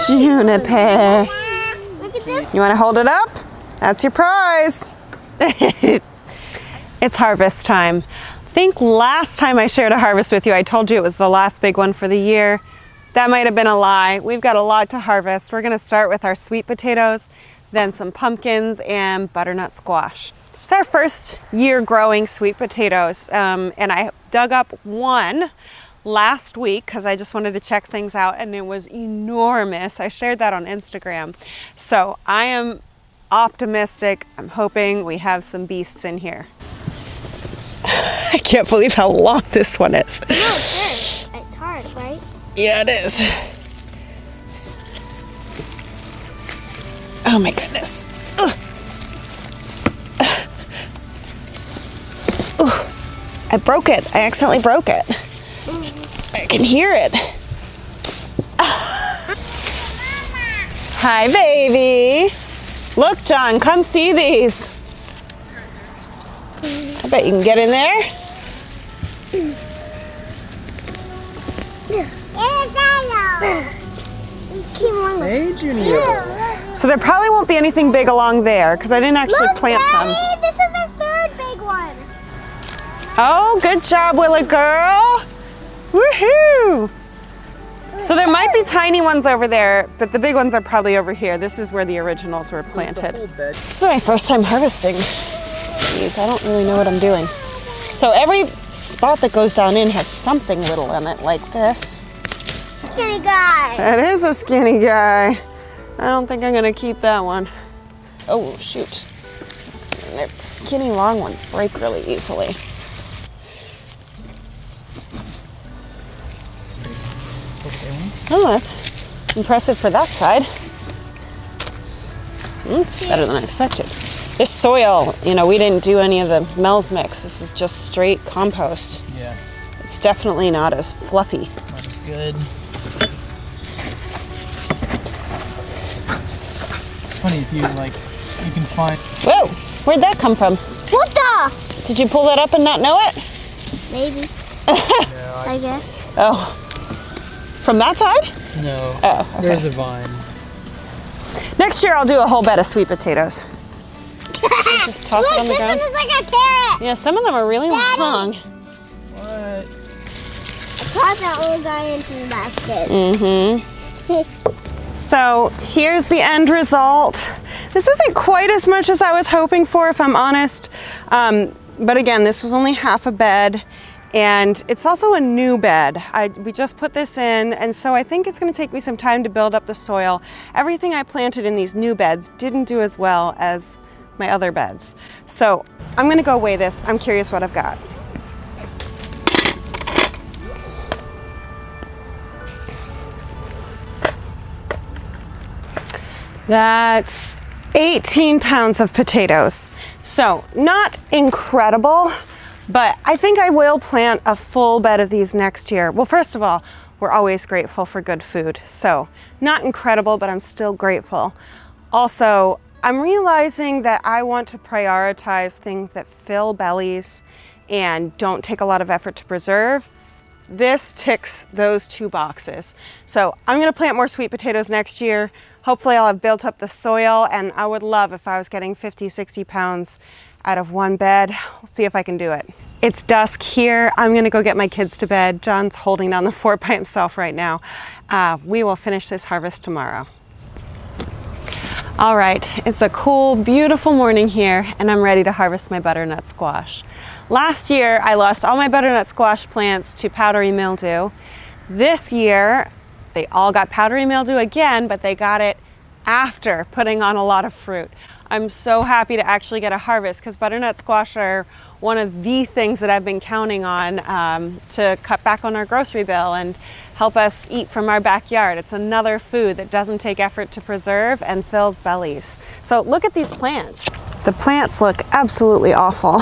Juniper. You want to hold it up? That's your prize. It's harvest time. I think last time I shared a harvest with you, I told you it was the last big one for the year. That might have been a lie. We've got a lot to harvest. We're going to start with our sweet potatoes, then some pumpkins and butternut squash. It's our first year growing sweet potatoes, and I dug up one last week because I just wanted to check things out, and it was enormous. I shared that on Instagram. So I am optimistic. I'm hoping we have some beasts in here. I can't believe how long this one is. No, it's hard. It's hard, right? Yeah, it is. Oh my goodness. I broke it. I accidentally broke it. I can hear it. Hi, baby. Look, John, come see these. I bet you can get in there. Hey, Junior. So there probably won't be anything big along there because I didn't actually plant Daddy, them. This is our third big one. Oh, good job, Willa girl. Woohoo! So there might be tiny ones over there, but the big ones are probably over here. This is where the originals were planted. This is my first time harvesting these. I don't really know what I'm doing. So every spot that goes down in has something little in it, like this. Skinny guy. That is a skinny guy. I don't think I'm gonna keep that one. Oh, shoot. The skinny long ones break really easily. Oh, that's impressive for that side. It's better than I expected. This soil, you know, we didn't do any of the Mel's mix. This was just straight compost. Yeah. It's definitely not as fluffy. Not as good. It's funny if you can find. Whoa! Where'd that come from? What the? Did you pull that up and not know it? Maybe. No, I guess. Oh. From that side? No. Oh, okay. There's a vine. Next year I'll do a whole bed of sweet potatoes. Just toss it on the ground. This is like a carrot. Yeah, some of them are really long. What? Toss that little guy into the basket. Mm-hmm. So here's the end result. This isn't quite as much as I was hoping for, if I'm honest. But again, this was only half a bed. And it's also a new bed. We just put this in, and so I think it's gonna take me some time to build up the soil. Everything I planted in these new beds didn't do as well as my other beds. So I'm gonna go weigh this. I'm curious what I've got. That's 18 pounds of potatoes. So not incredible, but I think I will plant a full bed of these next year. Well, first of all, we're always grateful for good food. So not incredible, but I'm still grateful. Also, I'm realizing that I want to prioritize things that fill bellies and don't take a lot of effort to preserve. This ticks those two boxes. So I'm gonna plant more sweet potatoes next year. Hopefully I'll have built up the soil, and I would love if I was getting 50, 60 pounds out of one bed. We'll see if I can do it. It's dusk here. I'm gonna go get my kids to bed. John's holding down the fort by himself right now. We will finish this harvest tomorrow. All right, it's a cool, beautiful morning here, and I'm ready to harvest my butternut squash. Last year, I lost all my butternut squash plants to powdery mildew. This year, they all got powdery mildew again, but they got it after putting on a lot of fruit. I'm so happy to actually get a harvest because butternut squash are one of the things that I've been counting on to cut back on our grocery bill and help us eat from our backyard. It's another food that doesn't take effort to preserve and fills bellies. So look at these plants. The plants look absolutely awful.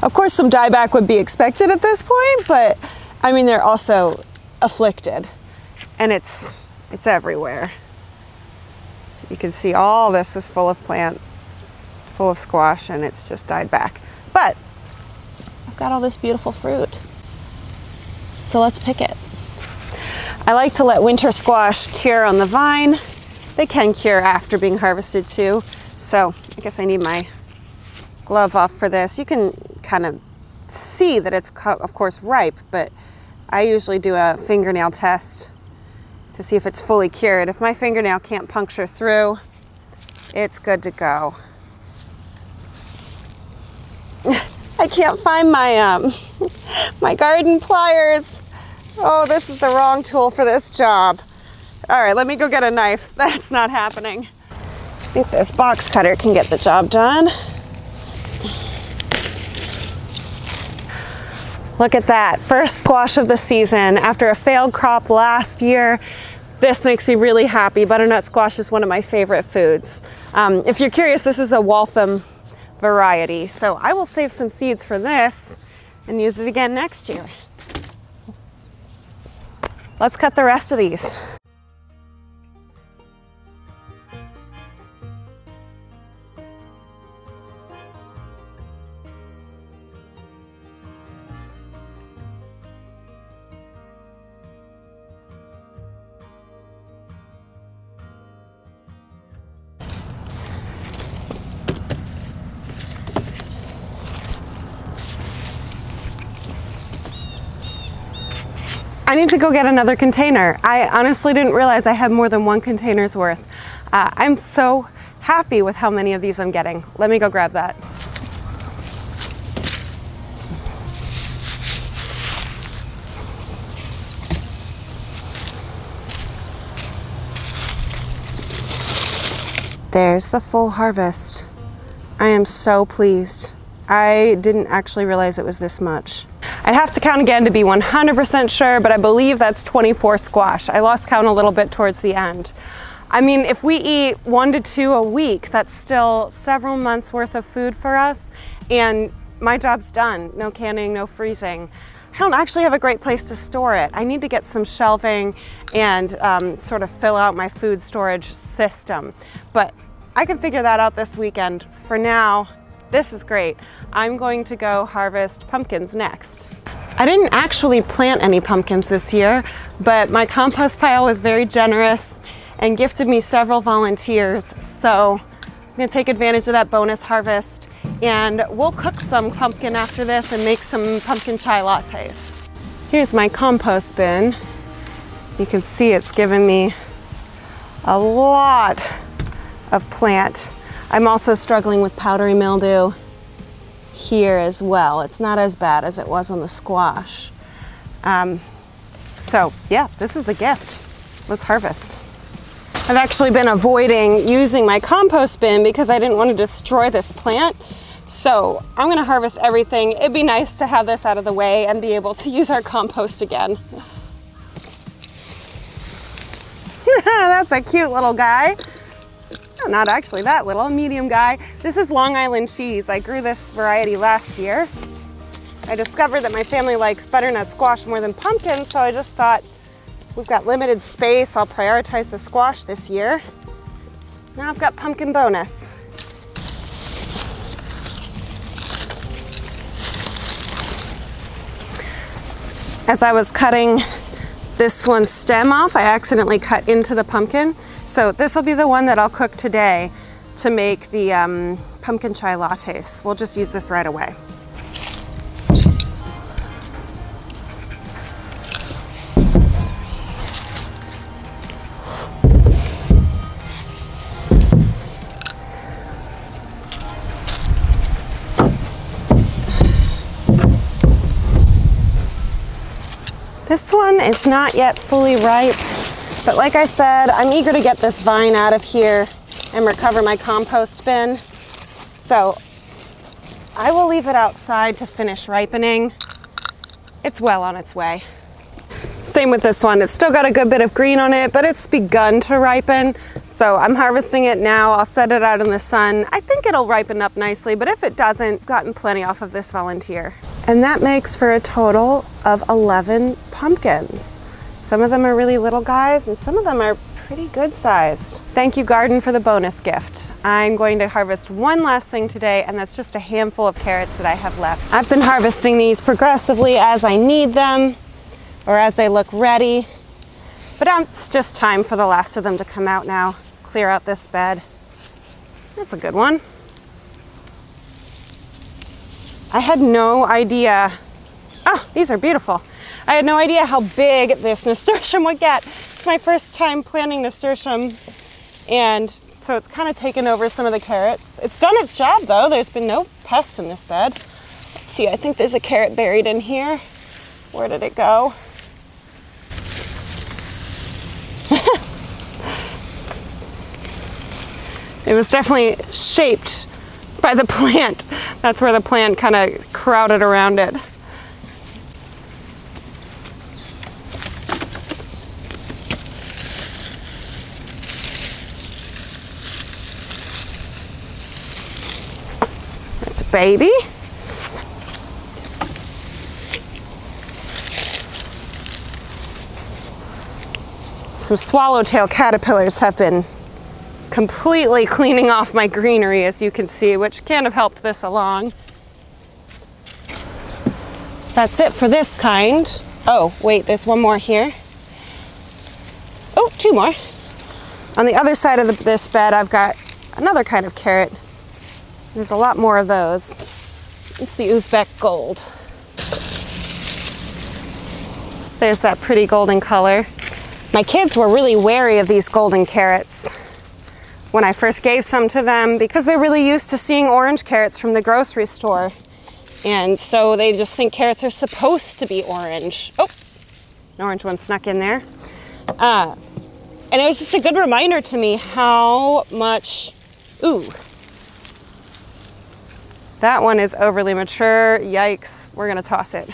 Of course, some dieback would be expected at this point, but I mean, they're also afflicted, and it's everywhere. You can see all this is full of squash, and it's just died back. But got all this beautiful fruit. So let's pick it. I like to let winter squash cure on the vine. They can cure after being harvested too. So I guess I need my glove off for this. You can kind of see that it's of course ripe, but I usually do a fingernail test to see if it's fully cured. If my fingernail can't puncture through, it's good to go. I can't find my my garden pliers. Oh, this is the wrong tool for this job. All right, let me go get a knife. That's not happening. I think this box cutter can get the job done. Look at that, first squash of the season. After a failed crop last year, this makes me really happy. Butternut squash is one of my favorite foods. If you're curious, this is a Waltham variety. So I will save some seeds for this and use it again next year. Let's cut the rest of these. I need to go get another container. I honestly didn't realize I had more than one container's worth. I'm so happy with how many of these I'm getting. Let me go grab that. There's the full harvest. I am so pleased. I didn't actually realize it was this much. I'd have to count again to be 100% sure, but I believe that's 24 squash. I lost count a little bit towards the end. I mean, if we eat 1 to 2 a week, that's still several months worth of food for us, and my job's done. No canning, no freezing. I don't actually have a great place to store it. I need to get some shelving and sort of fill out my food storage system, but I can figure that out this weekend. For now, this is great. I'm going to go harvest pumpkins next. I didn't actually plant any pumpkins this year, but my compost pile was very generous and gifted me several volunteers. So I'm gonna take advantage of that bonus harvest, and we'll cook some pumpkin after this and make some pumpkin chai lattes. Here's my compost bin. You can see it's given me a lot of plant. I'm also struggling with powdery mildew here as well. It's not as bad as it was on the squash. So yeah, this is a gift. Let's harvest. I've actually been avoiding using my compost bin because I didn't want to destroy this plant. So I'm gonna harvest everything. It'd be nice to have this out of the way and be able to use our compost again. That's a cute little guy. Not actually that little, medium guy. This is Long Island cheese. I grew this variety last year. I discovered that my family likes butternut squash more than pumpkin, so I just thought, we've got limited space, I'll prioritize the squash this year. Now I've got pumpkin bonus. As I was cutting this one's stem off, I accidentally cut into the pumpkin. So this will be the one that I'll cook today to make the pumpkin chai lattes. We'll just use this right away. This one is not yet fully ripe, but like I said, I'm eager to get this vine out of here and recover my compost bin. So I will leave it outside to finish ripening. It's well on its way. Same with this one. It's still got a good bit of green on it, but it's begun to ripen. So I'm harvesting it now. I'll set it out in the sun. I think it'll ripen up nicely, but if it doesn't, I've gotten plenty off of this volunteer. And that makes for a total of 11 pumpkins. Some of them are really little guys and some of them are pretty good sized. Thank you, garden, for the bonus gift. I'm going to harvest one last thing today, and that's just a handful of carrots that I have left. I've been harvesting these progressively as I need them or as they look ready, but it's just time for the last of them to come out now. Clear out this bed. That's a good one. I had no idea. Oh, these are beautiful. I had no idea how big this nasturtium would get. It's my first time planting nasturtium, and so it's kind of taken over some of the carrots. It's done its job though. There's been no pests in this bed. Let's see, I think there's a carrot buried in here. Where did it go? It was definitely shaped by the plant. That's where the plant kind of crowded around it. It's a baby. Some swallowtail caterpillars have been completely cleaning off my greenery, as you can see, which can't have helped this along. That's it for this kind. Oh, wait, there's one more here. Oh, two more. On the other side of this bed, I've got another kind of carrot. There's a lot more of those. It's the Uzbek gold. There's that pretty golden color. My kids were really wary of these golden carrots when I first gave some to them because they're really used to seeing orange carrots from the grocery store. And so they just think carrots are supposed to be orange. Oh, an orange one snuck in there. And it was just a good reminder to me how much, ooh, that one is overly mature. Yikes, we're gonna toss it.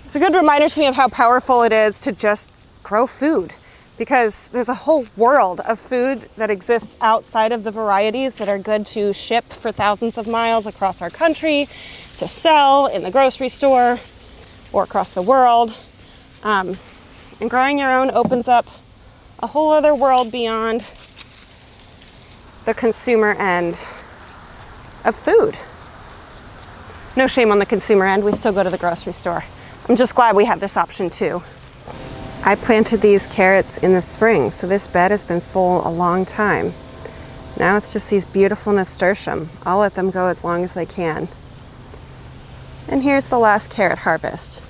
It's a good reminder to me of how powerful it is to just grow food, because there's a whole world of food that exists outside of the varieties that are good to ship for thousands of miles across our country, to sell in the grocery store or across the world. And growing your own opens up a whole other world beyond the consumer end of food. No shame on the consumer end, we still go to the grocery store. I'm just glad we have this option too. I planted these carrots in the spring, so this bed has been full a long time. Now it's just these beautiful nasturtium. I'll let them go as long as they can. And here's the last carrot harvest.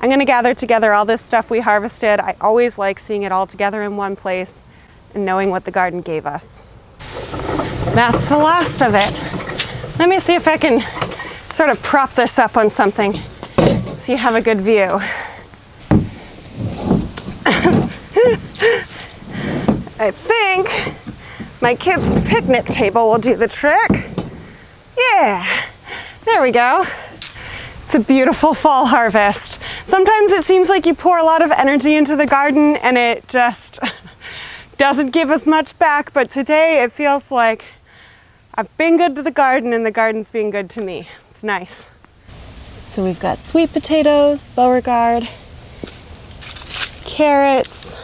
I'm gonna gather together all this stuff we harvested. I always like seeing it all together in one place and knowing what the garden gave us. That's the last of it. Let me see if I can sort of prop this up on something so you have a good view. I think my kids' picnic table will do the trick. Yeah, there we go. It's a beautiful fall harvest. Sometimes it seems like you pour a lot of energy into the garden and it just doesn't give us much back, but today it feels like I've been good to the garden and the garden's being good to me. It's nice. So we've got sweet potatoes, Beauregard, carrots,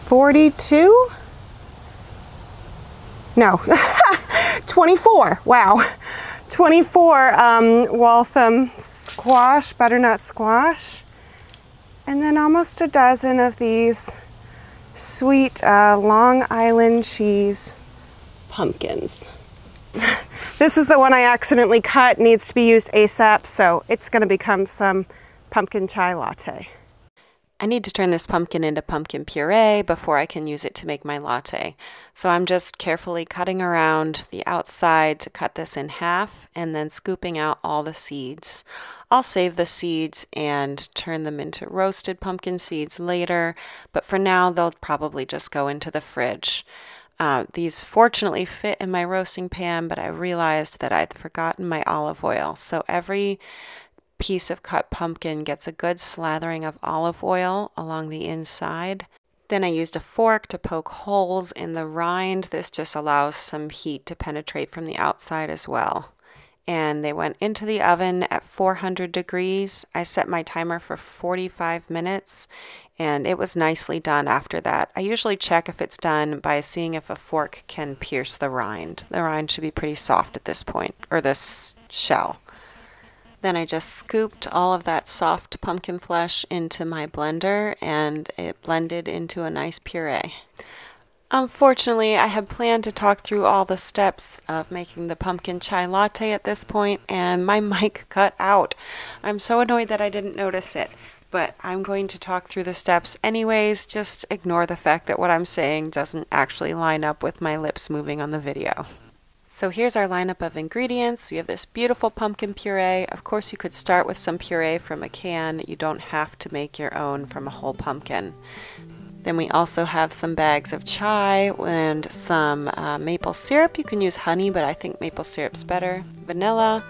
42? No, 24, wow. 24 Waltham squash, butternut squash, and then almost a dozen of these sweet Long Island cheese pumpkins. This is the one I accidentally cut, needs to be used ASAP, so it's gonna become some pumpkin chai latte. I need to turn this pumpkin into pumpkin puree before I can use it to make my latte. So I'm just carefully cutting around the outside to cut this in half and then scooping out all the seeds. I'll save the seeds and turn them into roasted pumpkin seeds later, but for now they'll probably just go into the fridge. These fortunately fit in my roasting pan, but I realized that I'd forgotten my olive oil. So every piece of cut pumpkin gets a good slathering of olive oil along the inside. Then I used a fork to poke holes in the rind. This just allows some heat to penetrate from the outside as well. and they went into the oven at 400 degrees. I set my timer for 45 minutes and it was nicely done after that. I usually check if it's done by seeing if a fork can pierce the rind. The rind should be pretty soft at this point, or this shell. Then I just scooped all of that soft pumpkin flesh into my blender and it blended into a nice puree. Unfortunately, I had planned to talk through all the steps of making the pumpkin chai latte at this point, and my mic cut out. I'm so annoyed that I didn't notice it, but I'm going to talk through the steps anyways. Just ignore the fact that what I'm saying doesn't actually line up with my lips moving on the video. So here's our lineup of ingredients. We have this beautiful pumpkin puree. Of course, you could start with some puree from a can. You don't have to make your own from a whole pumpkin. Then we also have some bags of chai and some maple syrup. You can use honey, but I think maple syrup's better. Vanilla.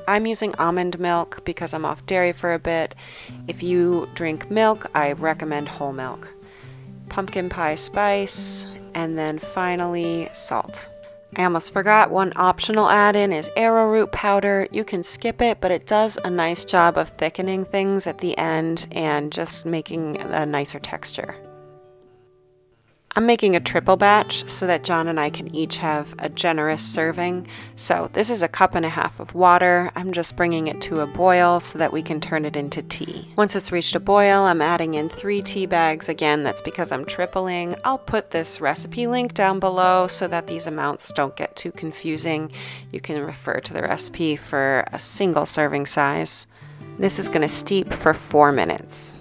I'm using almond milk because I'm off dairy for a bit. If you drink milk, I recommend whole milk. Pumpkin pie spice, and then finally salt. I almost forgot, one optional add-in is arrowroot powder. You can skip it, but it does a nice job of thickening things at the end and just making a nicer texture. I'm making a triple batch so that John and I can each have a generous serving. So this is 1.5 cups of water. I'm just bringing it to a boil so that we can turn it into tea. Once it's reached a boil, I'm adding in 3 tea bags. Again, that's because I'm tripling. I'll put this recipe link down below so that these amounts don't get too confusing. You can refer to the recipe for a single serving size. This is going to steep for 4 minutes.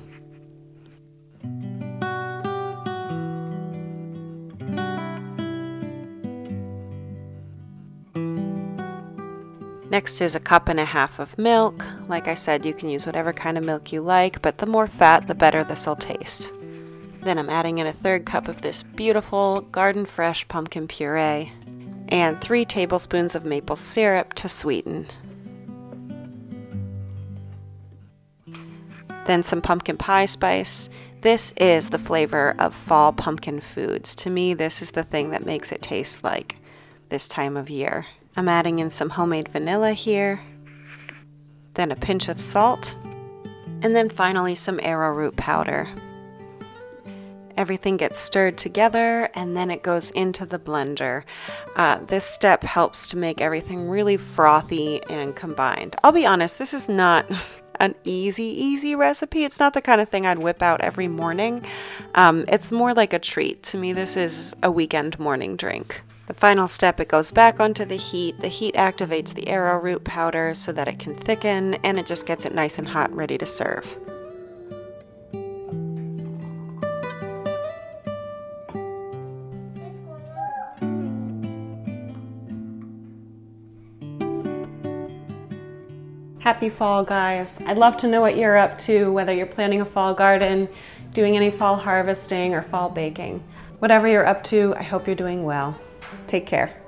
Next is 1.5 cups of milk. Like I said, you can use whatever kind of milk you like, but the more fat, the better this will taste. Then I'm adding in 1/3 cup of this beautiful garden fresh pumpkin puree and 3 tablespoons of maple syrup to sweeten. Then some pumpkin pie spice. This is the flavor of fall pumpkin foods. To me, this is the thing that makes it taste like this time of year. I'm adding in some homemade vanilla here, then a pinch of salt, and then finally some arrowroot powder. Everything gets stirred together and then it goes into the blender. This step helps to make everything really frothy and combined. I'll be honest, this is not an easy recipe. It's not the kind of thing I'd whip out every morning. It's more like a treat. To me, this is a weekend morning drink. The final step, it goes back onto the heat. The heat activates the arrowroot powder so that it can thicken, and it just gets it nice and hot and ready to serve. Happy fall, guys. I'd love to know what you're up to, whether you're planting a fall garden, doing any fall harvesting, or fall baking. Whatever you're up to, I hope you're doing well. Take care.